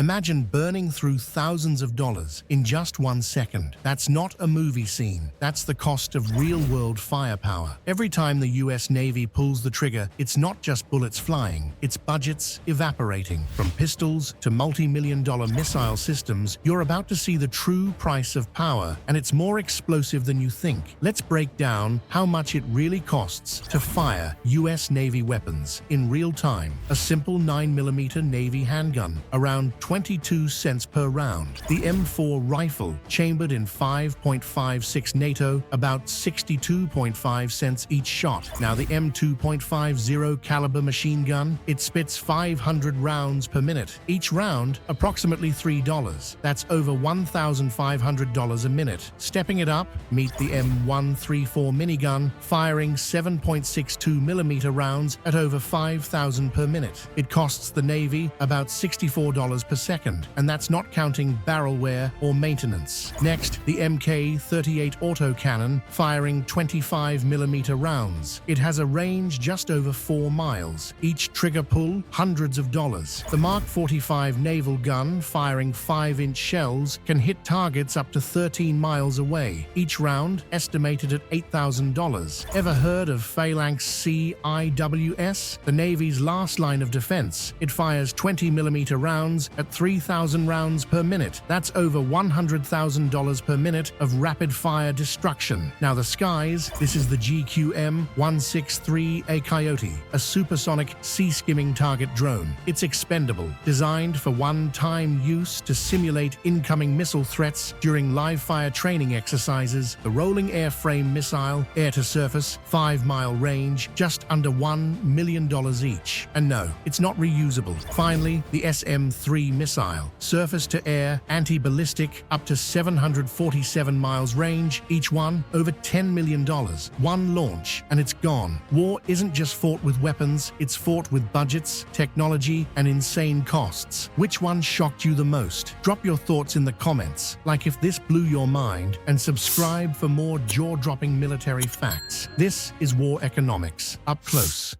Imagine burning through thousands of dollars in just 1 second. That's not a movie scene. That's the cost of real-world firepower. Every time the US Navy pulls the trigger, it's not just bullets flying, it's budgets evaporating. From pistols to multi-million-dollar missile systems, you're about to see the true price of power, and it's more explosive than you think. Let's break down how much it really costs to fire US Navy weapons in real time. A simple 9mm Navy handgun, around 22 cents per round. The M4 rifle, chambered in 5.56 NATO, about 62.5 cents each shot. Now the M2.50 caliber machine gun, it spits 500 rounds per minute. Each round, approximately $3. That's over $1,500 a minute. Stepping it up, meet the M134 minigun, firing 7.62mm rounds at over 5,000 per minute. It costs the Navy about $64 per second, and that's not counting barrel wear or maintenance. Next, the Mk38 autocannon, firing 25mm rounds. It has a range just over 4 miles. Each trigger pull, hundreds of dollars. The Mark 45 naval gun, firing 5-inch shells, can hit targets up to 13 miles away. Each round, estimated at $8,000. Ever heard of Phalanx CIWS? The Navy's last line of defense. It fires 20mm rounds at 3,000 rounds per minute. That's over $100,000 per minute of rapid-fire destruction. Now the skies, this is the GQM-163A Coyote, a supersonic sea-skimming target drone. It's expendable, designed for one-time use to simulate incoming missile threats during live-fire training exercises. The rolling airframe missile, air-to-surface, 5-mile range, just under $1 million each. And no, it's not reusable. Finally, the SM-3 missile, surface-to-air, anti-ballistic, up to 747 miles range, each one over $10 million. One launch, and it's gone. War isn't just fought with weapons, it's fought with budgets, technology, and insane costs. Which one shocked you the most? Drop your thoughts in the comments, like if this blew your mind, and subscribe for more jaw-dropping military facts. This is War Economics, up close.